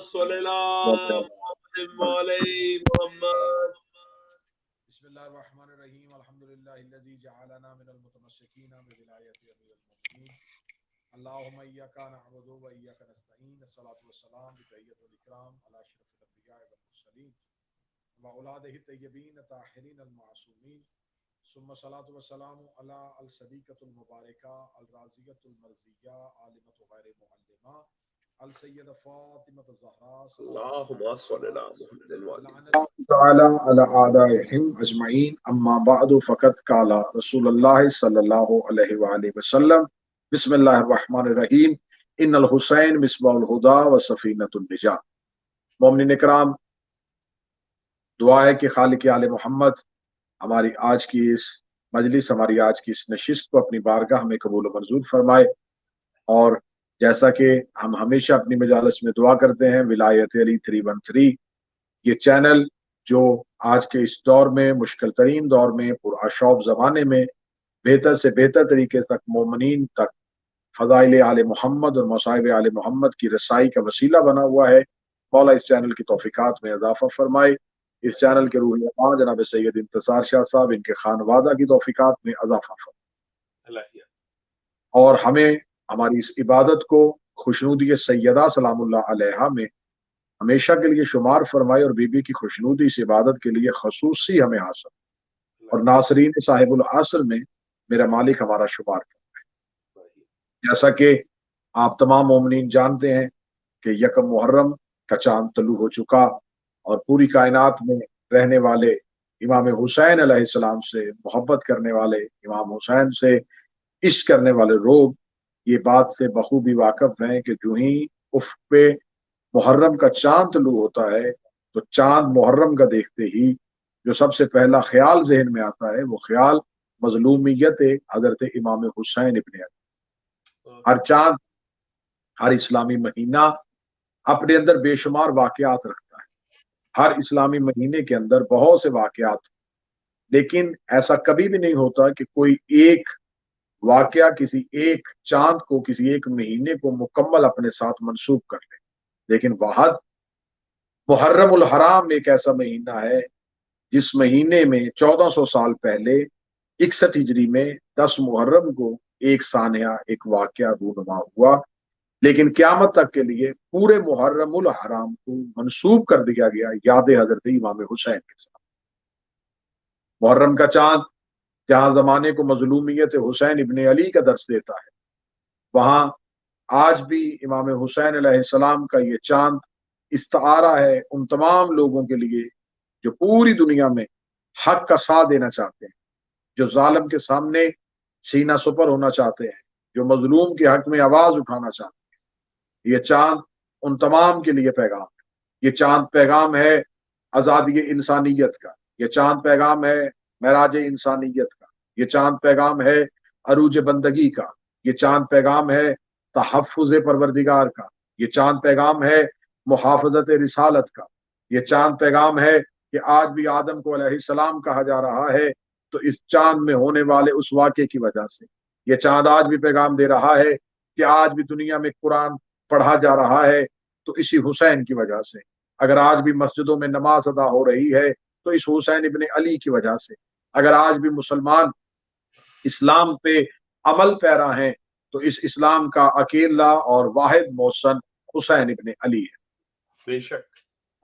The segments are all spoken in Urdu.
صل على محمد وعلى محمد. بسم اللہ الرحمن الرحیم الحمد للہ الذی جعلنا من المتمسکین بولایت امیر المؤمنین اللہم ایاک نعبد و ایاک نستعین الصلاۃ والسلام بتحیۃ الاکرام علی اشرف الانبیاء والمرسلین وأولادہ الطیبین الطاہرین المعصومین ثم الصلاۃ والسلام علی الصدیقۃ المبارکہ الرازیۃ المرضیہ عالمۃ غیر معلمہ السیدہ فاطمۃ الزہراء اللهم صل على محمد وعلى تعالی علی اعدائهم اجمعین اما بعد فقد قال رسول اللہ صلی اللہ علیہ وآلہ وسلم بسم اللہ الرحمن الرحیم ان الحسین مصباح الہدی و سفینۃ النجات. مومنین اکرام، دعا ہے کہ خالق آل محمد ہماری آج کی اس مجلس، ہماری آج کی اس نشست کو اپنی بارگاہ میں قبول و منظور فرمائے. اور جیسا کہ ہم ہمیشہ اپنی مجالس میں دعا کرتے ہیں، ولایت علی 313 یہ چینل جو آج کے اس دور میں، مشکل ترین دور میں، پرآشوب زمانے میں بہتر سے بہتر طریقے تک مومنین تک فضائل آل محمد اور مصائب آل محمد کی رسائی کا وسیلہ بنا ہوا ہے. مولا اس چینل کی توفیقات میں اضافہ فرمائے. اس چینل کے روح امام جناب سید انتصار شاہ صاحب، ان کے خانوادہ کی توفیقات میں اضافہ فرمائے، اور ہمیں ہماری اس عبادت کو خوشنودی سیدہ سلام اللہ علیہا میں ہمیشہ کے لیے شمار فرمائے، اور بی بی کی خوشنودی اس عبادت کے لیے خصوصی ہمیں حاصل، اور ناصرین صاحب العصر میں میرا مالک ہمارا شمار فرمائے. جیسا کہ آپ تمام مومنین جانتے ہیں کہ یکم محرم کا چاند طلوع ہو چکا، اور پوری کائنات میں رہنے والے امام حسین علیہ السلام سے محبت کرنے والے، امام حسین سے عشق کرنے والے لوگ یہ بات سے بخوبی واقف ہیں کہ جو ہی افق پہ محرم کا چاند طلوع ہوتا ہے تو چاند محرم کا دیکھتے ہی جو سب سے پہلا خیال ذہن میں آتا ہے وہ خیال مظلومیت حضرت امام حسین ابن علی. ہر چاند، ہر اسلامی مہینہ اپنے اندر بے شمار واقعات رکھتا ہے. ہر اسلامی مہینے کے اندر بہت سے واقعات، لیکن ایسا کبھی بھی نہیں ہوتا کہ کوئی ایک واقعہ کسی ایک چاند کو، کسی ایک مہینے کو مکمل اپنے ساتھ منسوب کر لے. لیکن واحد محرم الحرام ایک ایسا مہینہ ہے جس مہینے میں 1400 سال پہلے 61 ہجری میں 10 محرم کو ایک سانحہ، ایک واقعہ رونما ہوا، لیکن قیامت تک کے لیے پورے محرم الحرام کو منسوب کر دیا گیا یاد حضرت امام حسین کے ساتھ. محرم کا چاند جہاں زمانے کو مظلومیت حسین ابن علی کا درس دیتا ہے، وہاں آج بھی امام حسین علیہ السلام کا یہ چاند استعارہ ہے ان تمام لوگوں کے لیے جو پوری دنیا میں حق کا ساتھ دینا چاہتے ہیں، جو ظالم کے سامنے سینہ سپر ہونا چاہتے ہیں، جو مظلوم کے حق میں آواز اٹھانا چاہتے ہیں. یہ چاند ان تمام کے لیے پیغام ہے. یہ چاند پیغام ہے آزادی انسانیت کا. یہ چاند پیغام ہے معراج انسانیت کا. یہ چاند پیغام ہے عروج بندگی کا. یہ چاند پیغام ہے تحفظ پروردگار کا. یہ چاند پیغام ہے محافظت رسالت کا. یہ چاند پیغام ہے کہ آج بھی آدم کو علیہ السلام کہا جا رہا ہے تو اس چاند میں ہونے والے اس واقعے کی وجہ سے. یہ چاند آج بھی پیغام دے رہا ہے کہ آج بھی دنیا میں قرآن پڑھا جا رہا ہے تو اسی حسین کی وجہ سے. اگر آج بھی مسجدوں میں نماز ادا ہو رہی ہے تو اس حسین ابن علی کی وجہ سے. اگر آج بھی مسلمان اسلام پہ عمل پیرا ہیں تو اس اسلام کا اکیلا اور واحد محسن حسین ابن علی ہے. بے شک.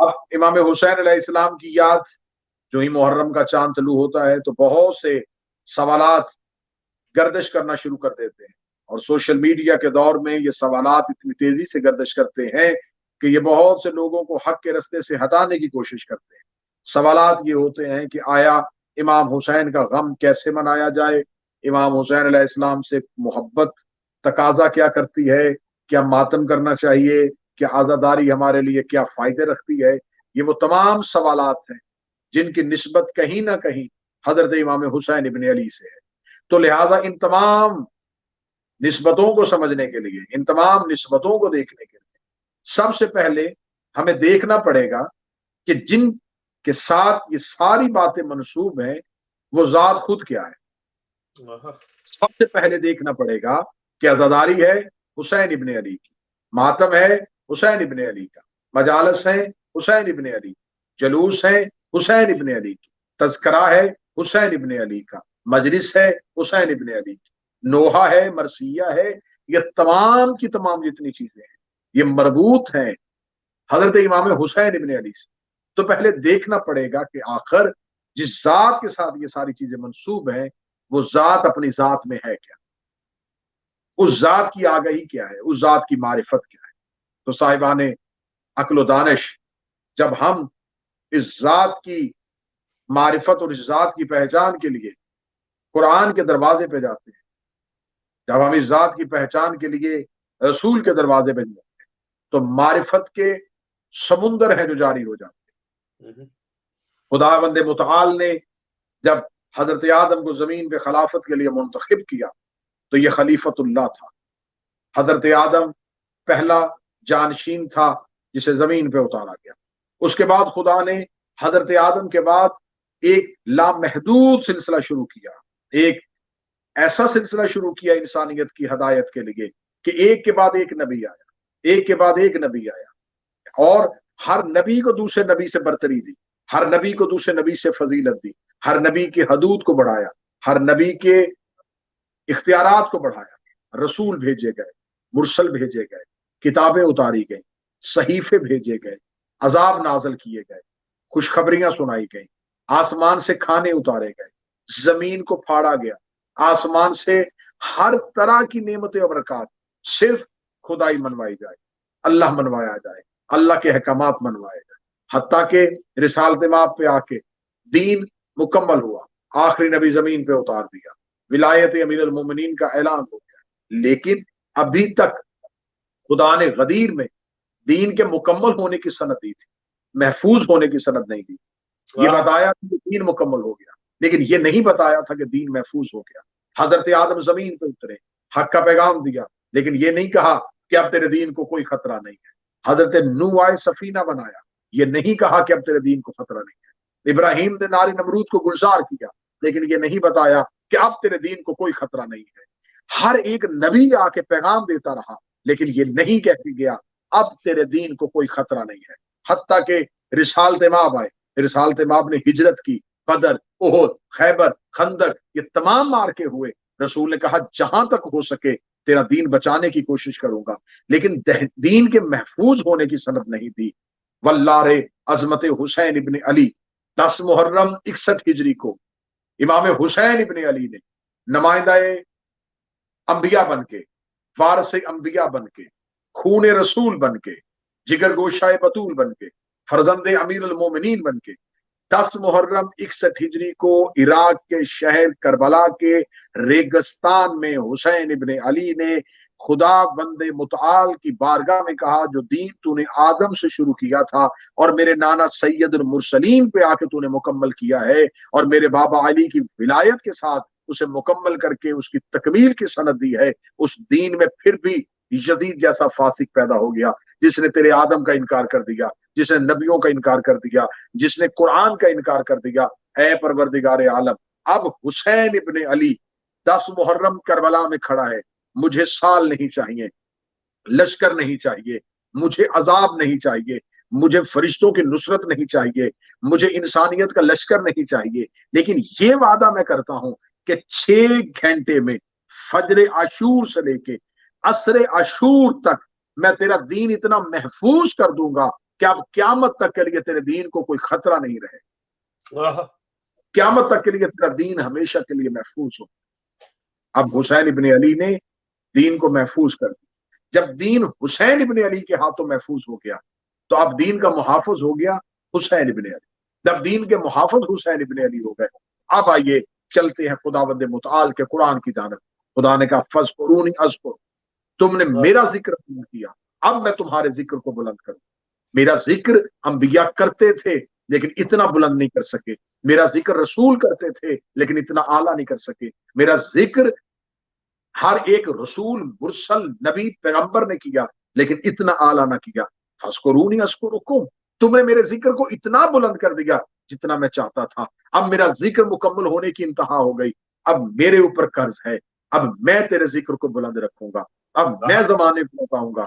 اب امام حسین علیہ السلام کی یاد جو ہی محرم کا چاند طلوع ہوتا ہے تو بہت سے سوالات گردش کرنا شروع کر دیتے ہیں، اور سوشل میڈیا کے دور میں یہ سوالات اتنی تیزی سے گردش کرتے ہیں کہ یہ بہت سے لوگوں کو حق کے رستے سے ہٹانے کی کوشش کرتے ہیں. سوالات یہ ہوتے ہیں کہ آیا امام حسین کا غم کیسے منایا جائے؟ امام حسین علیہ السلام سے محبت تقاضا کیا کرتی ہے؟ کیا ماتم کرنا چاہیے؟ کیا عزاداری ہمارے لیے کیا فائدے رکھتی ہے؟ یہ وہ تمام سوالات ہیں جن کی نسبت کہیں نہ کہیں حضرت امام حسین ابن علی سے ہے. تو لہٰذا ان تمام نسبتوں کو سمجھنے کے لیے، ان تمام نسبتوں کو دیکھنے کے لیے سب سے پہلے ہمیں دیکھنا پڑے گا کہ جن کے ساتھ یہ ساری باتیں منسوب ہیں وہ ذات خود کیا ہے. سب سے پہلے دیکھنا پڑے گا کہ عزاداری ہے حسین ابن علی کی، ماتم ہے حسین ابن علی کا، مجالس ہیں حسین ابن علی، جلوس ہیں حسین ابن علی کی، تذکرہ ہے حسین ابن علی کا، مجلس ہے حسین ابن علی کی، نوحہ ہے، مرثیہ ہے، یہ تمام کی تمام جتنی چیزیں ہیں یہ مربوط ہیں حضرت امام حسین ابن علی سے۔ تو پہلے دیکھنا پڑے گا کہ آخر جس ذات کے ساتھ یہ ساری چیزیں منسوب ہیں وہ ذات اپنی ذات میں ہے کیا، اس ذات کی آگہی کیا ہے، اس ذات کی معرفت کیا ہے۔ تو صاحبان عقل و دانش، جب ہم اس ذات کی معرفت اور اس ذات کی پہچان کے لیے قرآن کے دروازے پہ جاتے ہیں، جب ہم اس ذات کی پہچان کے لیے رسول کے دروازے پہ جاتے ہیں، تو معرفت کے سمندر ہیں جو جاری ہو جاتے ہیں۔ خداوند متعال نے جب حضرت آدم کو زمین پہ خلافت کے لیے منتخب کیا تو یہ خلیفت اللہ تھا۔ حضرت آدم پہلا جانشین تھا جسے زمین پہ اتارا گیا۔ اس کے بعد خدا نے حضرت آدم کے بعد ایک لامحدود سلسلہ شروع کیا، ایک ایسا سلسلہ شروع کیا انسانیت کی ہدایت کے لیے کہ ایک کے بعد ایک نبی آیا، ایک کے بعد ایک نبی آیا، اور ہر نبی کو دوسرے نبی سے برتری دی، ہر نبی کو دوسرے نبی سے فضیلت دی، ہر نبی کی حدود کو بڑھایا، ہر نبی کے اختیارات کو بڑھایا، رسول بھیجے گئے، مرسل بھیجے گئے، کتابیں اتاری گئیں، صحیفے بھیجے گئے، عذاب نازل کیے گئے، خوشخبریاں سنائی گئیں، آسمان سے کھانے اتارے گئے، زمین کو پھاڑا گیا، آسمان سے ہر طرح کی نعمتیں و برکات، صرف خدائی منوائی جائے، اللہ منوایا جائے، اللہ کے احکامات منوائے جائے، حتیٰ کہ رسالت مآب پہ آ کے دین مکمل ہوا، آخری نبی زمین پہ اتار دیا، ولایت امیر المومنین کا اعلان ہو گیا، لیکن ابھی تک خدا نے غدیر میں دین کے مکمل ہونے کی سند دی تھی، محفوظ ہونے کی سند نہیں دی۔ یہ بتایا کہ دین مکمل ہو گیا، لیکن یہ نہیں بتایا تھا کہ دین محفوظ ہو گیا۔ حضرت آدم زمین پہ اترے، حق کا پیغام دیا، لیکن یہ نہیں کہا کہ اب تیرے دین کو کوئی خطرہ نہیں ہے۔ حضرت نوح آئے، سفینہ بنایا، یہ نہیں کہا کہ اب تیرے دین کو خطرہ نہیں ہے۔ ابراہیم نے ناری نمرود کو گلزار کیا، لیکن یہ نہیں بتایا کہ اب تیرے دین کو کوئی خطرہ نہیں ہے۔ ہر ایک نبی آ کے پیغام دیتا رہا، لیکن یہ نہیں کہہ کے گیا اب تیرے دین کو کوئی خطرہ نہیں ہے، حتیٰ کہ رسالت مآب آئے، رسالت مآب نے ہجرت کی، بدر، احد، خیبر، خندق، یہ تمام مارکے ہوئے، رسول نے کہا جہاں تک ہو سکے تیرا دین بچانے کی کوشش کروں گا، لیکن دین کے محفوظ ہونے کی سند نہیں دی۔ واللہ عظمت حسین ابن علی 10 محرم 61 ہجری کو امام حسین ابن علی نے نمائندہ انبیاء بن کے، وارث انبیاء بن کے، خون رسول بن کے، جگر گوشہ بطول بن کے، فرزند امیر المومنین بن کے 10 محرم 61 ہجری کو عراق کے شہر کربلا کے ریگستان میں حسین ابن علی نے خدا بند متعال کی بارگاہ میں کہا جو دین تو نے آدم سے شروع کیا تھا اور میرے نانا سید المرسلین پہ آ کے تو نے مکمل کیا ہے، اور میرے بابا علی کی ولایت کے ساتھ اسے مکمل کر کے اس کی تکمیل کی سند دی ہے، اس دین میں پھر بھی یزید جیسا فاسق پیدا ہو گیا جس نے تیرے آدم کا انکار کر دیا، جس نے نبیوں کا انکار کر دیا، جس نے قرآن کا انکار کر دیا۔ اے پروردگار عالم، اب حسین ابن علی 10 محرم کربلا میں کھڑا ہے، مجھے سال نہیں چاہیے، لشکر نہیں چاہیے، مجھے عذاب نہیں چاہیے، مجھے فرشتوں کی نصرت نہیں چاہیے، مجھے انسانیت کا لشکر نہیں چاہیے، لیکن یہ وعدہ میں کرتا ہوں کہ 6 گھنٹے میں فجر عاشور سے لے کے عصر عاشور تک میں تیرا دین اتنا محفوظ کر دوں گا کہ اب قیامت تک کے لیے تیرے دین کو کوئی خطرہ نہیں رہے، قیامت تک کے لیے تیرا دین ہمیشہ کے لیے محفوظ ہو۔ اب حسین ابن علی نے دین کو محفوظ کر دیا۔ جب دین حسین ابن علی کے ہاتھوں محفوظ ہو گیا تو اب دین کا محافظ ہو گیا حسین ابن علی۔ جب دین کے محافظ حسین ابن علی ہو گئے، اب آئیے چلتے ہیں خداوند متعال کے قرآن کی جانب۔ خدا نے کہا فذکرونی اذکرکم، تم نے میرا ذکر نہیں کیا، اب میں تمہارے ذکر کو بلند کروں۔ میرا ذکر انبیاء کرتے تھے لیکن اتنا بلند نہیں کر سکے، میرا ذکر رسول کرتے تھے لیکن اتنا اعلیٰ نہیں کر سکے، میرا ذکر ہر ایک رسول، مرسل، نبی، پیغمبر نے کیا لیکن اتنا اعلیٰ نہ کیا۔ فذکرونی اذکرکم، تم نے میرے ذکر کو اتنا بلند کر دیا جتنا میں چاہتا تھا۔ اب میرا ذکر مکمل ہونے کی انتہا ہو گئی، اب میرے اوپر قرض ہے، اب میں تیرے ذکر کو بلند رکھوں گا، اب میں زمانے کو بتاؤں گا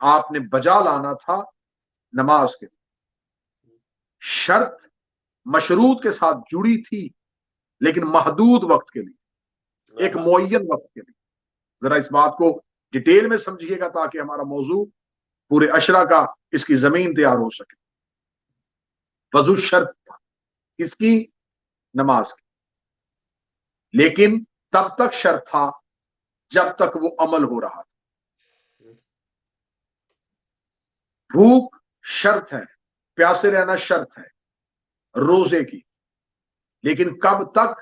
آپ نے بجا لانا تھا نماز کے، شرط مشروط کے ساتھ جڑی تھی لیکن محدود وقت کے لیے، ایک معین وقت کے لیے. ذرا اس بات کو ڈیٹیل میں سمجھیے گا تاکہ ہمارا موضوع پورے عشرہ کا اس کی زمین تیار ہو سکے. وضو شرط تھا اس کی، نماز کی، لیکن تب تک شرط تھا جب تک وہ عمل ہو رہا تھا. بھوک شرط ہے، پیاسے رہنا شرط ہے روزے کی، لیکن کب تک؟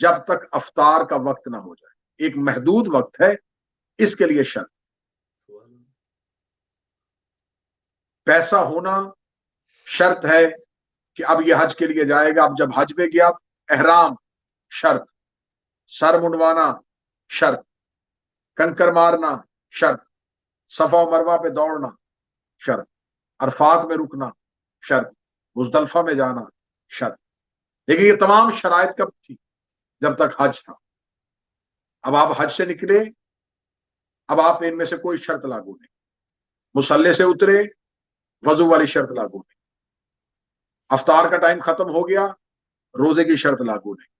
جب تک افطار کا وقت نہ ہو جائے. ایک محدود وقت ہے، اس کے لیے شرط. پیسہ ہونا شرط ہے کہ اب یہ حج کے لیے جائے گا، اب جب حج میں گیا احرام شرط، سر منڈوانا شرط، کنکر مارنا شرط، صفا و مروہ پہ دوڑنا شرط، عرفات میں رکنا شرط، مزدلفہ میں جانا شرط. لیکن یہ تمام شرائط کب تھی؟ جب تک حج تھا. اب آپ حج سے نکلے، اب آپ نے ان میں سے کوئی شرط لاگو نہیں. مصلی سے اترے، وضو والی شرط لاگو نہیں. افطار کا ٹائم ختم ہو گیا، روزے کی شرط لاگو نہیں.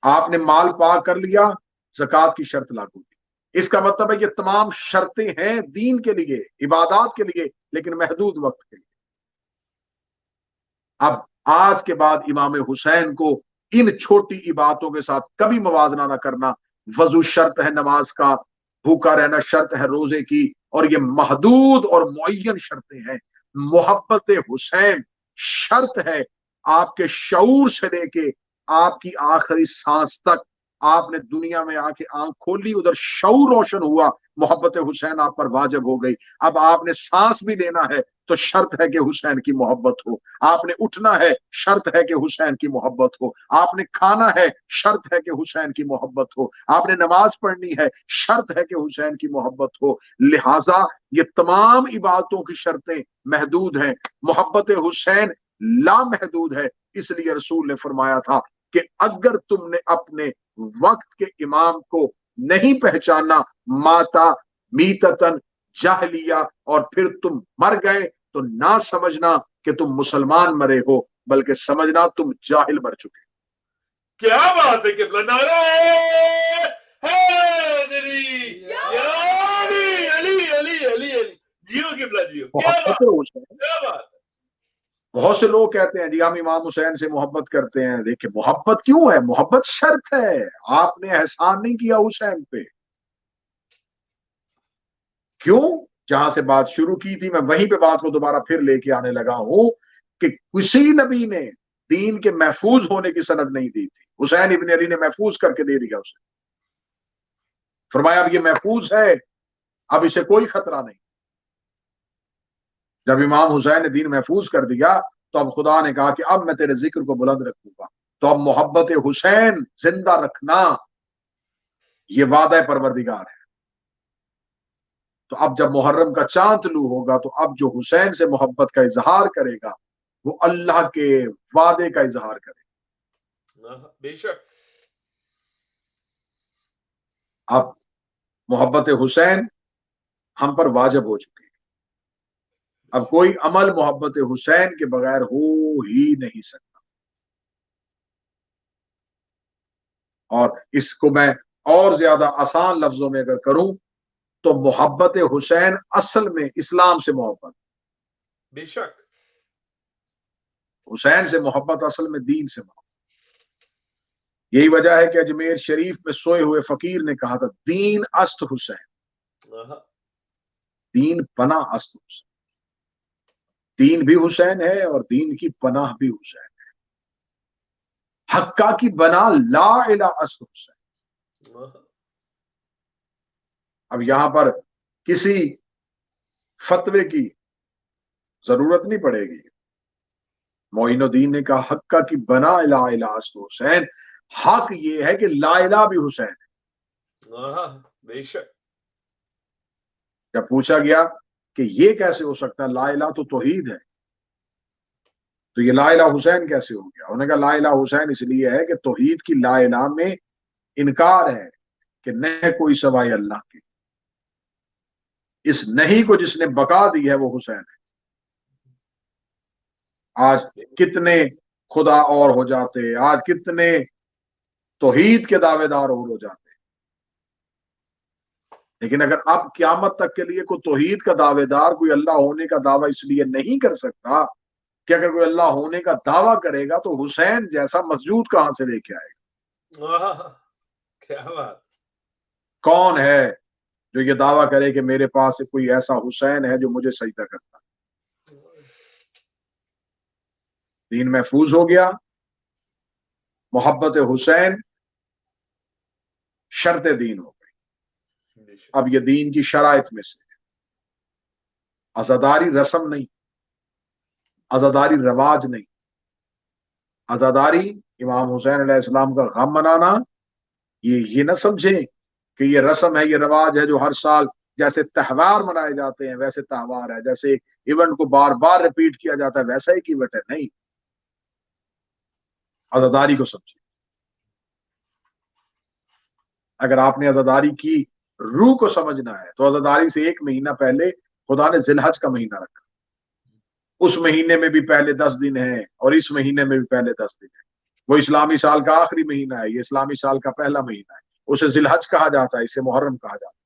آپ نے مال پاک کر لیا، زکوٰۃ کی شرط لاگو نہیں. اس کا مطلب ہے یہ تمام شرطیں ہیں دین کے لیے، عبادات کے لیے، لیکن محدود وقت کے لیے. اب آج کے بعد امام حسین کو ان چھوٹی عبادتوں کے ساتھ کبھی موازنہ نہ کرنا. وضو شرط ہے نماز کا، بھوکا رہنا شرط ہے روزے کی، اور یہ محدود اور معین شرطیں ہیں. محبت حسین شرط ہے آپ کے شعور سے لے کے آپ کی آخری سانس تک. آپ نے دنیا میں آ کے آنکھ کھولی، ادھر شعور روشن ہوا، محبت حسین آپ پر واجب ہو گئی. اب آپ نے سانس بھی لینا ہے تو شرط ہے کہ حسین کی محبت ہو. آپ نے اٹھنا ہے، شرط ہے کہ حسین کی محبت ہو. آپ نے کھانا ہے، شرط ہے کہ حسین کی محبت ہو. آپ نے نماز پڑھنی ہے، شرط ہے کہ حسین کی محبت ہو. لہذا یہ تمام عبادتوں کی شرطیں محدود ہیں، محبت حسین لامحدود ہے. اس لیے رسول نے فرمایا تھا کہ اگر تم نے اپنے وقت کے امام کو نہیں پہچانا، ماتا میتتن جاہلیہ، اور پھر تم مر گئے، تو نہ سمجھنا کہ تم مسلمان مرے ہو، بلکہ سمجھنا تم جاہل مر چکے. کیا بات ہے کہ نعرہ حیدری یا علی علی علی علی علی. جیو قبلہ جیو. کیا بات ہے. بہت سے لوگ کہتے ہیں جی ہم امام حسین سے محبت کرتے ہیں. دیکھیں محبت کیوں ہے؟ محبت شرط ہے. آپ نے احسان نہیں کیا حسین پہ. کیوں؟ جہاں سے بات شروع کی تھی میں وہیں پہ بات کو دوبارہ پھر لے کے آنے لگا ہوں کہ کسی نبی نے دین کے محفوظ ہونے کی سند نہیں دی تھی. حسین ابن علی نے محفوظ کر کے دے دیا اسے. فرمایا اب یہ محفوظ ہے، اب اسے کوئی خطرہ نہیں. جب امام حسین نے دین محفوظ کر دیا تو اب خدا نے کہا کہ اب میں تیرے ذکر کو بلند رکھوں گا. تو اب محبت حسین زندہ رکھنا یہ وعدہ پروردگار ہے. تو اب جب محرم کا چاند طلوع ہوگا تو اب جو حسین سے محبت کا اظہار کرے گا وہ اللہ کے وعدے کا اظہار کرے گا. بے شک. اب محبت حسین ہم پر واجب ہو چکی ہے. اب کوئی عمل محبت حسین کے بغیر ہو ہی نہیں سکتا. اور اس کو میں اور زیادہ آسان لفظوں میں اگر کروں تو محبت حسین اصل میں اسلام سے محبت. بے شک. حسین سے محبت اصل میں دین سے محبت. یہی وجہ ہے کہ اجمیر شریف میں سوئے ہوئے فقیر نے کہا تھا دین است حسین، دین پناہ است حسین. دین بھی حسین ہے اور دین کی پناہ بھی حسین ہے. حقہ کی بنا لا الہ است حسین. اب یہاں پر کسی فتوے کی ضرورت نہیں پڑے گی. معین الدین نے کہا حقہ کی بنا لا الہ است حسین. حق یہ ہے کہ لا الہ بھی حسین ہے. بے شک. جب پوچھا گیا کہ یہ کیسے ہو سکتا ہے، لا الہ تو توحید ہے، تو یہ لا الہ حسین کیسے ہو گیا؟ انہوں نے کہا لا الہ حسین اس لیے ہے کہ توحید کی لا الہ میں انکار ہے کہ نہ کوئی سوائے اللہ کے. اس نہیں کو جس نے بقا دی ہے وہ حسین ہے۔ آج کتنے خدا اور ہو جاتے، آج کتنے توحید کے دعوے دار اور ہو جاتے، لیکن اگر اب قیامت تک کے لیے کوئی توحید کا دعوے دار، کوئی اللہ ہونے کا دعویٰ اس لیے نہیں کر سکتا کہ اگر کوئی اللہ ہونے کا دعویٰ کرے گا تو حسین جیسا مسجود کہاں سے لے کے آئے گا؟ کیا بات! کون ہے جو یہ دعویٰ کرے کہ میرے پاس کوئی ایسا حسین ہے جو مجھے سجدہ کرتا؟ دین محفوظ ہو گیا، محبت حسین شرط دین ہو گئی۔ اب یہ دین کی شرائط میں سے عزاداری رسم نہیں، عزاداری رواج نہیں، عزاداری امام حسین علیہ السلام کا غم منانا، یہ نہ سمجھیں کہ یہ رسم ہے، یہ رواج ہے جو ہر سال جیسے تہوار منائے جاتے ہیں ویسے تہوار ہے، جیسے ایونٹ کو بار بار ریپیٹ کیا جاتا ہے ویسا ایک ایونٹ ہے، نہیں۔ عزاداری کو سمجھیں۔ اگر آپ نے عزاداری کی روح کو سمجھنا ہے تو عزاداری سے ایک مہینہ پہلے خدا نے ذی الحج کا مہینہ رکھا، اس مہینے میں بھی پہلے 10 دن ہیں اور اس مہینے میں بھی پہلے 10 دن ہیں۔ وہ اسلامی سال کا آخری مہینہ ہے، یہ اسلامی سال کا پہلا مہینہ ہے، اسے ذی الحج کہا جاتا ہے، اسے محرم کہا جاتا ہے۔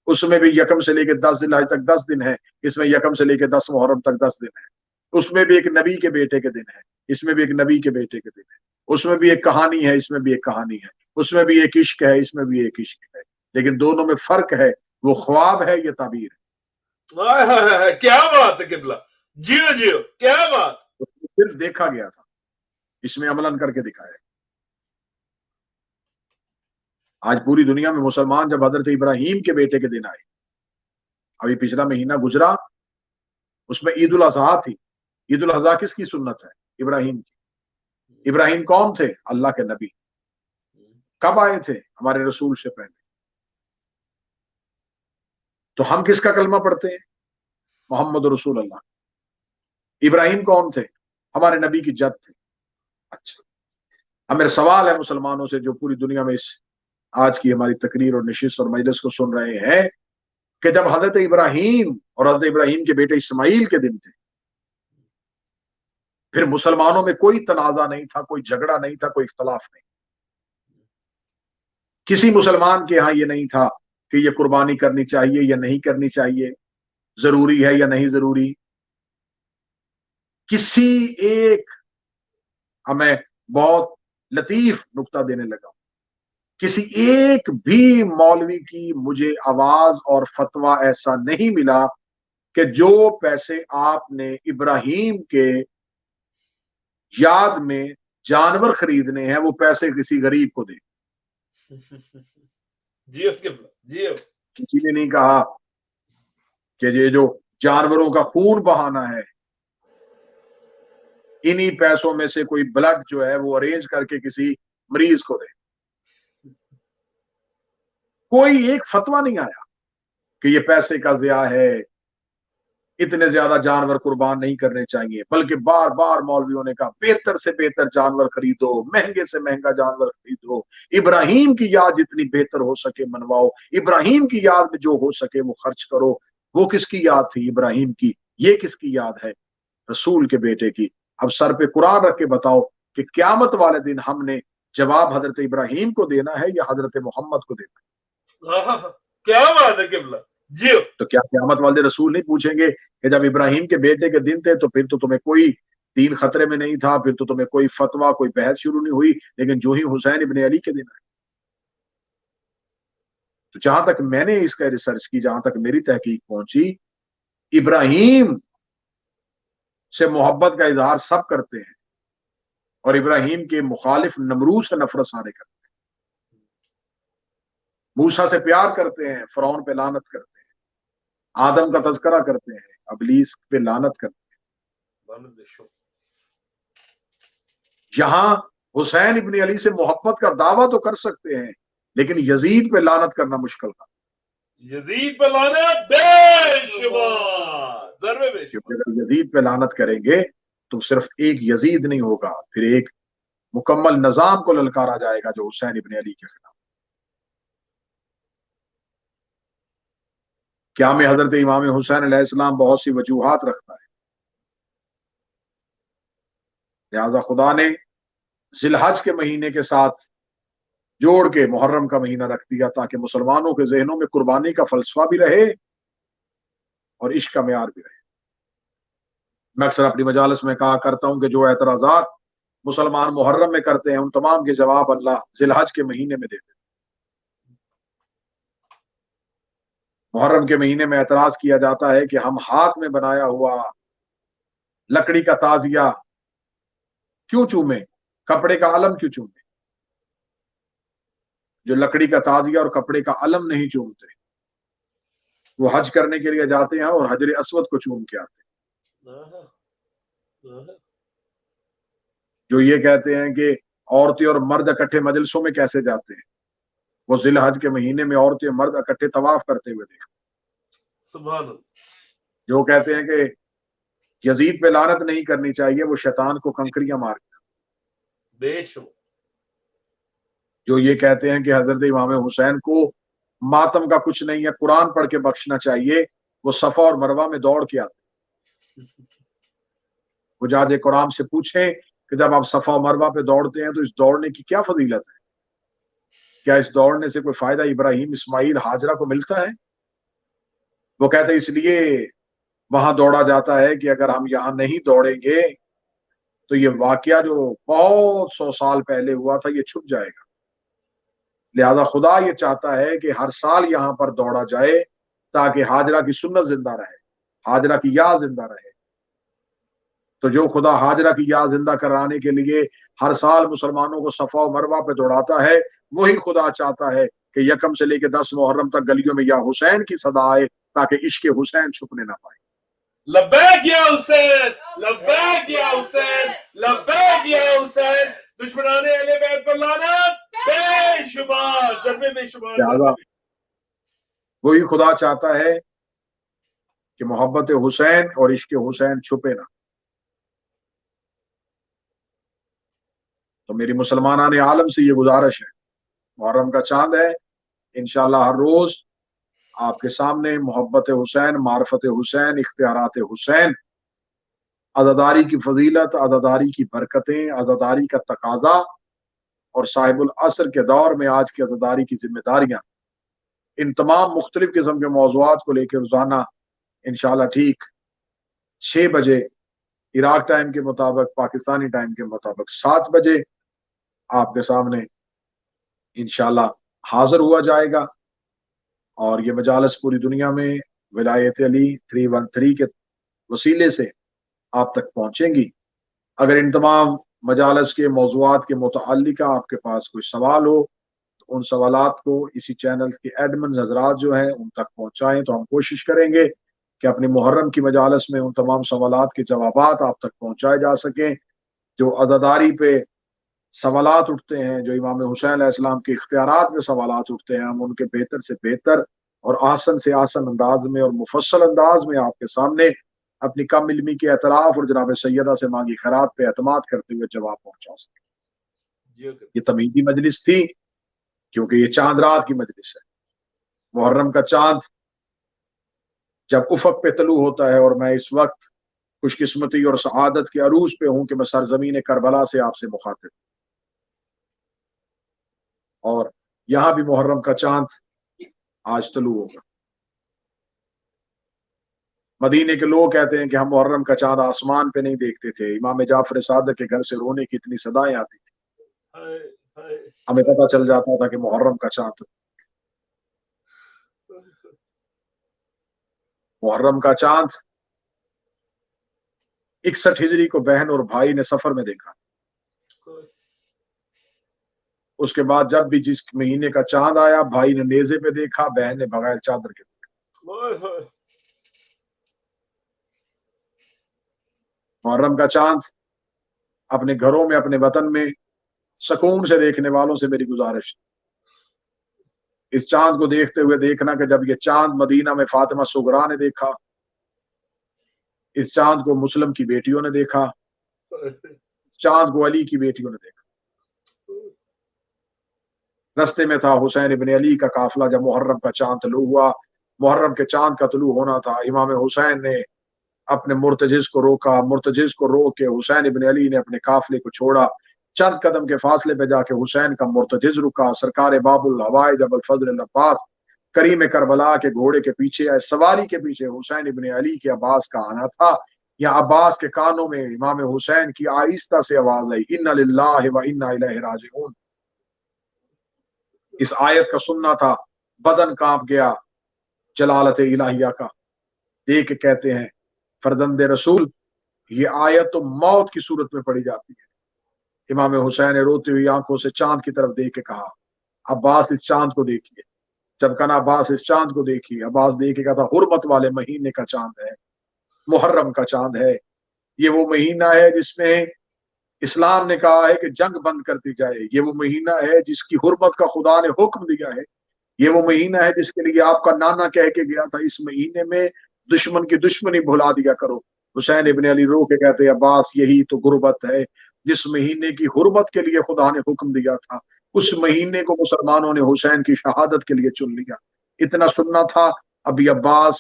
اس میں بھی یکم سے لے کے 10 ذی الحج تک 10 دن ہے، اس میں یکم سے لے کے 10 محرم تک 10 دن ہے۔ اس میں بھی ایک نبی کے بیٹے کے دن ہے، اس میں بھی ایک نبی کے بیٹے کے دن ہے۔ اس میں بھی ایک کہانی ہے، اس میں بھی ایک کہانی ہے۔ اس میں بھی ایک عشق ہے، اس میں بھی ایک عشق ہے، لیکن دونوں میں فرق ہے، وہ خواب ہے، یہ تعبیر ہے۔ کیا بات ہے قبلہ، جیو جیو، کیا بات! صرف دیکھا گیا تھا، اس میں عملاً کر کے دکھایا۔ آج پوری دنیا میں مسلمان جب حضرت ابراہیم کے بیٹے کے دن آئے، ابھی پچھلا مہینہ گزرا، اس میں عید الاضحیٰ تھی۔ عید الاضحیٰ کس کی سنت ہے؟ ابراہیم کی۔ ابراہیم کون تھے؟ اللہ کے نبی۔ کب آئے تھے؟ ہمارے رسول سے پہلے۔ تو ہم کس کا کلمہ پڑھتے ہیں؟ محمد رسول اللہ۔ ابراہیم کون تھے؟ ہمارے نبی کی جد تھے۔ اچھا، اب میرا سوال ہے مسلمانوں سے جو پوری دنیا میں اس آج کی ہماری تقریر اور نشست اور مجلس کو سن رہے ہیں، کہ جب حضرت ابراہیم اور حضرت ابراہیم کے بیٹے اسماعیل کے دن تھے، پھر مسلمانوں میں کوئی تنازع نہیں تھا، کوئی جھگڑا نہیں تھا، کوئی اختلاف نہیں، کسی مسلمان کے ہاں یہ نہیں تھا کہ یہ قربانی کرنی چاہیے یا نہیں کرنی چاہیے، ضروری ہے یا نہیں ضروری۔ کسی ایک، میں بہت لطیف نکتہ دینے لگا، کسی ایک بھی مولوی کی مجھے آواز اور فتویٰ ایسا نہیں ملا کہ جو پیسے آپ نے ابراہیم کے یاد میں جانور خریدنے ہیں وہ پیسے کسی غریب کو دیں۔ کسی نے نہیں کہا کہ یہ جو جانوروں کا خون بہانا ہے، انہی پیسوں میں سے کوئی بلڈ جو ہے وہ ارینج کر کے کسی مریض کو دے۔ کوئی ایک فتویٰ نہیں آیا کہ یہ پیسے کا ضیاع ہے، اتنے زیادہ جانور قربان نہیں کرنے چاہیے، بلکہ بار بار مولویوں نے کہا بہتر سے بہتر جانور خریدو، مہنگے سے مہنگا جانور خریدو، ابراہیم کی یاد جتنی بہتر ہو سکے منواؤ، ابراہیم کی یاد میں جو ہو سکے وہ خرچ کرو۔ وہ کس کی یاد تھی؟ ابراہیم کی۔ یہ کس کی یاد ہے؟ رسول کے بیٹے کی۔ اب سر پہ قرآن رکھ کے بتاؤ کہ قیامت والے دن ہم نے جواب حضرت ابراہیم کو دینا ہے یا حضرت محمد کو دینا ہے؟ کیا بات ہے قبلہ، جیو۔ تو کیا قیامت والے رسول نہیں پوچھیں گے کہ جب ابراہیم کے بیٹے کے دن تھے تو پھر تو تمہیں کوئی دین خطرے میں نہیں تھا، پھر تو تمہیں کوئی فتویٰ، کوئی بحث شروع نہیں ہوئی، لیکن جو ہی حسین ابن علی کے دن آئے؟ تو جہاں تک میں نے اس کا ریسرچ کی، جہاں تک میری تحقیق پہنچی، ابراہیم سے محبت کا اظہار سب کرتے ہیں اور ابراہیم کے مخالف نمرود سے نفرت سارے کرتے ہیں، موسیٰ سے پیار کرتے ہیں، فرعون پہ لعنت کرتے ہیں، آدم کا تذکرہ کرتے ہیں، ابلیس پہ لعنت کرتے ہیں۔ یہاں حسین ابن علی سے محبت کا دعویٰ تو کر سکتے ہیں لیکن یزید پہ لعنت کرنا مشکل تھا۔ یزید پہ لعنت بے شمار، ضرب بے شمار۔ اگر یزید پہ لعنت کریں گے تو صرف ایک یزید نہیں ہوگا، پھر ایک مکمل نظام کو للکارا جائے گا جو حسین ابن علی کے خلاف۔ قیام حضرت امام حسین علیہ السلام بہت سی وجوہات رکھتا ہے، لہذا خدا نے ذی الحج کے مہینے کے ساتھ جوڑ کے محرم کا مہینہ رکھ دیا تاکہ مسلمانوں کے ذہنوں میں قربانی کا فلسفہ بھی رہے اور عشق کا معیار بھی رہے۔ میں اکثر اپنی مجالس میں کہا کرتا ہوں کہ جو اعتراضات مسلمان محرم میں کرتے ہیں ان تمام کے جواب اللہ ذی الحج کے مہینے میں دیتے ہیں۔ محرم کے مہینے میں اعتراض کیا جاتا ہے کہ ہم ہاتھ میں بنایا ہوا لکڑی کا تازیہ کیوں چومیں، کپڑے کا علم کیوں چومیں؟ جو لکڑی کا تازیہ اور کپڑے کا علم نہیں چومتے وہ حج کرنے کے لیے جاتے ہیں اور حجر اسود کو چوم کے آتے ہیں۔ جو یہ کہتے ہیں کہ عورتیں اور مرد اکٹھے مجلسوں میں کیسے جاتے ہیں، وہ ذی الحج کے مہینے میں عورتیں مرد اکٹھے طواف کرتے ہوئے دیکھتے ہیں۔ سبحان اللہ۔ جو کہتے ہیں کہ یزید پہ لعنت نہیں کرنی چاہیے، وہ شیطان کو کنکریاں مار کے۔ بے شک۔ جو یہ کہتے ہیں کہ حضرت امام حسین کو ماتم کا کچھ نہیں ہے، قرآن پڑھ کے بخشنا چاہیے، وہ صفا اور مروہ میں دوڑ کے آتے ہیں۔ حجاج کرام سے پوچھیں کہ جب آپ صفا و مروہ پہ دوڑتے ہیں تو اس دوڑنے کی کیا فضیلت ہے؟ کیا اس دوڑنے سے کوئی فائدہ ابراہیم، اسماعیل، ہاجرہ کو ملتا ہے؟ وہ کہتے ہیں اس لیے وہاں دوڑا جاتا ہے کہ اگر ہم یہاں نہیں دوڑیں گے تو یہ واقعہ جو بہت 100 سال پہلے ہوا تھا یہ چھپ جائے گا۔ لہذا خدا یہ چاہتا ہے کہ ہر سال یہاں پر دوڑا جائے تاکہ ہاجرہ کی سنت زندہ رہے، ہاجرہ کی یاد زندہ رہے۔ تو جو خدا ہاجرہ کی یاد زندہ کرانے کے لیے ہر سال مسلمانوں کو صفا و مروہ پہ دوڑاتا ہے، وہی خدا چاہتا ہے کہ یکم سے لے کے 10 محرم تک گلیوں میں یا حسین کی صدا آئے تاکہ عشق حسین چھپنے نہ پائے۔ لبیک یا حسین، لبیک یا حسین، لبیک یا حسین۔ دشمنان اہل بیت پر لعنت بے شمار، ضربے بے شمار۔ لہذا وہی خدا چاہتا ہے کہ محبت حسین اور عشق حسین چھپے نہ۔ تو میری مسلمانان عالم سے یہ گزارش ہے، محرم کا چاند ہے، انشاءاللہ ہر روز آپ کے سامنے محبت حسین، معرفت حسین، اختیارات حسین، عزاداری کی فضیلت، عزاداری کی برکتیں، عزاداری کا تقاضا اور صاحب العصر کے دور میں آج کی عزاداری کی ذمہ داریاں، ان تمام مختلف قسم کے موضوعات کو لے کے روزانہ انشاءاللہ ٹھیک 6 بجے عراق ٹائم کے مطابق، پاکستانی ٹائم کے مطابق 7 بجے آپ کے سامنے انشاءاللہ حاضر ہوا جائے گا، اور یہ مجالس پوری دنیا میں ولایت علی 313 کے وسیلے سے آپ تک پہنچیں گی۔ اگر ان تمام مجالس کے موضوعات کے متعلقہ آپ کے پاس کوئی سوال ہو تو ان سوالات کو اسی چینل کے ایڈمن حضرات جو ہیں ان تک پہنچائیں، تو ہم کوشش کریں گے کہ اپنی محرم کی مجالس میں ان تمام سوالات کے جوابات آپ تک پہنچائے جا سکیں۔ جو عزاداری پہ سوالات اٹھتے ہیں، جو امام حسین علیہ السلام کے اختیارات میں سوالات اٹھتے ہیں، ہم ان کے بہتر سے بہتر اور آسن سے آسن انداز میں اور مفصل انداز میں آپ کے سامنے اپنی کم علمی کے اعتراف اور جناب سیدہ سے مانگی خیرات پہ اعتماد کرتے ہوئے جواب پہنچا سکیں۔ یہ تمہیدی مجلس تھی کیونکہ یہ چاند رات کی مجلس ہے۔ محرم کا چاند جب افق پہ طلوع ہوتا ہے، اور میں اس وقت خوش قسمتی اور سعادت کے عروج پہ ہوں کہ میں سرزمین کربلا سے آپ سے مخاطب ہوں، اور یہاں بھی محرم کا چاند آج طلوع ہوگا۔ مدینے کے لوگ کہتے ہیں کہ ہم محرم کا چاند آسمان پہ نہیں دیکھتے تھے، امام جعفر صادق کے گھر سے رونے کی اتنی صدائیں آتی تھی، ہمیں پتہ چل جاتا تھا کہ محرم کا چاند، محرم کا چاند 61 ہجری کو بہن اور بھائی نے سفر میں دیکھا۔ اس کے بعد جب بھی جس مہینے کا چاند آیا، بھائی نے نیزے پہ دیکھا، بہن نے بغیر چادر کے دیکھا۔ محرم کا چاند اپنے گھروں میں، اپنے وطن میں سکون سے دیکھنے والوں سے میری گزارش ہے، اس چاند کو دیکھتے ہوئے دیکھنا کہ جب یہ چاند مدینہ میں فاطمہ صغرا نے دیکھا، اس چاند کو مسلم کی بیٹیوں نے دیکھا، اس چاند کو علی کی بیٹیوں نے دیکھا۔ رستے میں تھا حسین ابن علی کا قافلہ، جب محرم کا چاند طلوع ہوا، محرم کے چاند کا طلوع ہونا تھا. امام حسین نے اپنے مرتجز کو روکا. مرتجز کو روک کے حسین ابن علی نے اپنے قافلے کو چھوڑا. چند قدم کے فاصلے پہ جا کے حسین کا مرتجز رکا. سرکار باب الہوائج ابو الفضل العباس کریم کربلا کے گھوڑے کے پیچھے آئے. سواری کے پیچھے حسین ابن علی کے عباس کا آنا تھا. یا عباس کے کانوں میں امام حسین کی آہستہ سے آواز آئی, انا للہ و انا الیہ راجعون. اس آیت کا سننا تھا, بدن کانپ گیا جلالت الہیہ کا. دیکھ کے کہتے ہیں فرزند رسول, یہ آیت تو موت کی صورت میں پڑھی جاتی ہے. امام حسین نے روتی ہوئی آنکھوں سے چاند کی طرف دیکھ کے کہا, عباس اس چاند کو دیکھیے. جب کہا عباس اس چاند کو دیکھیے, عباس دیکھ کے کہا حرمت والے مہینے کا چاند ہے, محرم کا چاند ہے. یہ وہ مہینہ ہے جس میں اسلام نے کہا ہے کہ جنگ بند کر دی جائے. یہ وہ مہینہ ہے جس کی حرمت کا خدا نے حکم دیا ہے. یہ وہ مہینہ ہے جس کے لیے آپ کا نانا کہہ کے گیا تھا, اس مہینے میں دشمن کی دشمنی بھلا دیا کرو. حسین ابن علی رو کے کہتے عباس یہی تو غربت ہے. جس مہینے کی حرمت کے لیے خدا نے حکم دیا تھا, اس مہینے کو مسلمانوں نے حسین کی شہادت کے لیے چن لیا. اتنا سننا تھا. ابھی عباس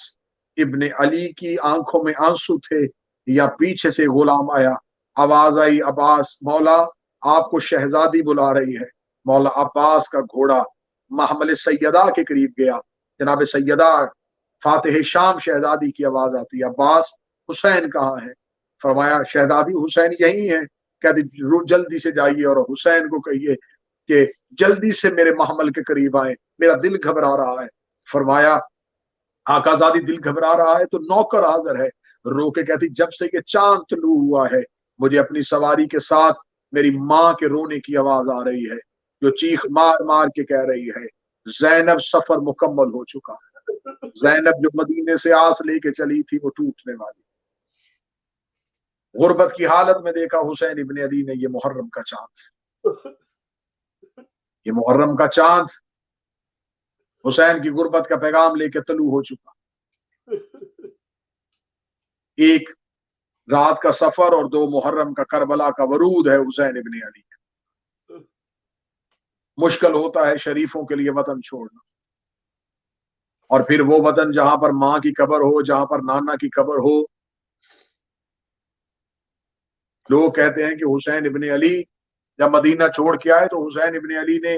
ابن علی کی آنکھوں میں آنسو تھے, یا پیچھے سے غلام آیا, آواز آئی, عباس مولا آپ کو شہزادی بلا رہی ہے. مولا عباس کا گھوڑا محمل سیدہ کے قریب گیا. جناب سیدہ فاتح شام شہزادی کی آواز آتی, عباس حسین کہاں ہے؟ فرمایا شہزادی حسین یہی ہے. کہتی جلدی سے جائیے اور حسین کو کہیے کہ جلدی سے میرے محمل کے قریب آئے, میرا دل گھبرا رہا ہے. فرمایا آقا زادی دل گھبرا رہا ہے تو نوکر حاضر ہے. رو کے کہتی جب سے یہ چاند طلوع ہوا ہے مجھے اپنی سواری کے ساتھ میری ماں کے رونے کی آواز آ رہی ہے, جو چیخ مار مار کے کہہ رہی ہے زینب سفر مکمل ہو چکا. زینب جو مدینے سے آس لے کے چلی تھی وہ ٹوٹنے والی. غربت کی حالت میں دیکھا حسین ابن علی نے یہ محرم کا چاند, یہ محرم کا چاند حسین کی غربت کا پیغام لے کے طلوع ہو چکا. ایک رات کا سفر اور 2 محرم کا کربلا کا ورود ہے حسین ابن علی. مشکل ہوتا ہے شریفوں کے لیے وطن چھوڑنا, اور پھر وہ وطن جہاں پر ماں کی قبر ہو, جہاں پر نانا کی قبر ہو. لوگ کہتے ہیں کہ حسین ابن علی جب مدینہ چھوڑ کے آئے تو حسین ابن علی نے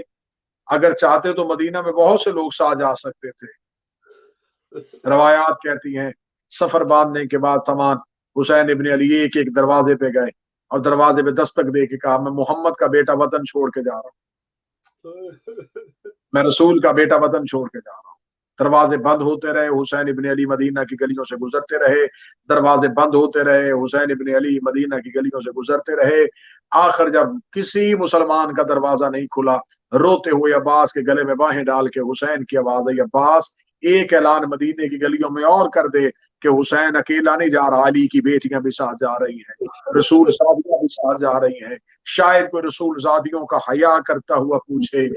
اگر چاہتے تو مدینہ میں بہت سے لوگ سا جا سکتے تھے. روایات کہتی ہیں سفر باندھنے کے بعد سامان حسین ابن علی ایک ایک دروازے پہ گئے اور دروازے پہ دستک دے کے کہا میں محمد کا بیٹا وطن چھوڑ کے جا رہا ہوں, میں رسول کا بیٹا وطن چھوڑ کے جا رہا ہوں. دروازے بند ہوتے رہے, حسین ابن علی مدینہ کی گلیوں سے گزرتے رہے. دروازے بند ہوتے رہے, حسین ابن علی مدینہ کی گلیوں سے گزرتے رہے. آخر جب کسی مسلمان کا دروازہ نہیں کھلا, روتے ہوئے عباس کے گلے میں باہیں ڈال کے حسین کی آواز آئی, عباس ایک اعلان مدینے کی گلیوں میں اور کر دے کہ حسین اکیلا نہیں جا رہا, علی کی بیٹیاں بھی ساتھ جا رہی ہیں, رسول زادیاں بھی ساتھ جا رہی ہیں. شاید کوئی رسول زادیوں کا حیا کرتا ہوا پوچھے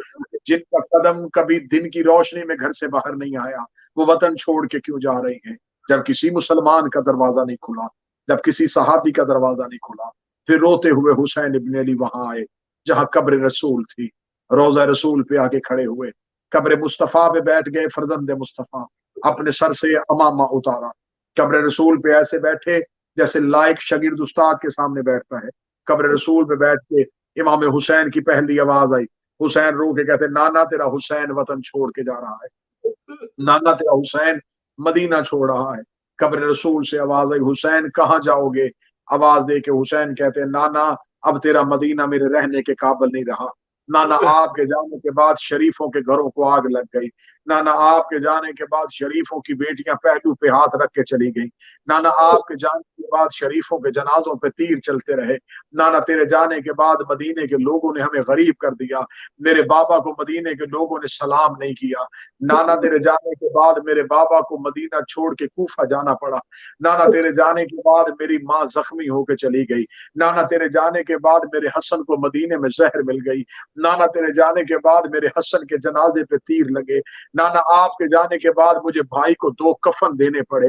جن کا قدم کبھی دن کی روشنی میں گھر سے باہر نہیں آیا, وہ وطن چھوڑ کے کیوں جا رہی ہیں. جب کسی مسلمان کا دروازہ نہیں کھلا, جب کسی صحابی کا دروازہ نہیں کھلا, پھر روتے ہوئے حسین ابن علی وہاں آئے جہاں قبر رسول تھی. روضہ رسول پہ آ کے کھڑے ہوئے, قبر مصطفیٰ پہ بیٹھ گئے. فرزند مصطفیٰ اپنے سر سے امامہ اتارا, قبر رسول پہ ایسے بیٹھے جیسے لائق شاگرد استاد کے سامنے بیٹھتا ہے. قبر رسول پہ بیٹھ کے امام حسین کی پہلی آواز آئی. حسین رو کے کہتے نانا تیرا حسین وطن چھوڑ کے جا رہا ہے, نانا تیرا حسین مدینہ چھوڑ رہا ہے. قبر رسول سے آواز آئی حسین کہاں جاؤ گے؟ آواز دے کے حسین کہتے نانا اب تیرا مدینہ میرے رہنے کے قابل نہیں رہا. نانا آپ کے جانے کے بعد شریفوں کے گھروں کو آگ لگ گئی. نانا آپ کے جانے کے بعد شریفوں کی بیٹیاں پہلو پہ ہاتھ رکھ کے چلی گئیں. نانا آپ کے جانے کے بعد شریفوں کے جنازوں پہ تیر چلتے رہے. نانا تیرے جانے کے بعد مدینے کے لوگوں نے ہمیں غریب کر دیا. میرے بابا کو مدینے کے لوگوں نے سلام نہیں کیا. نانا تیرے جانے کے بعد میرے بابا کو مدینہ چھوڑ کے کوفہ جانا پڑا. نانا تیرے جانے کے بعد میری ماں زخمی ہو کے چلی گئی. نانا تیرے جانے کے بعد میرے حسن کو مدینے میں زہر مل گئی. نانا تیرے جانے کے بعد میرے حسن کے جنازے پہ تیر لگے. نانا آپ کے جانے کے بعد مجھے بھائی کو 2 کفن دینے پڑے.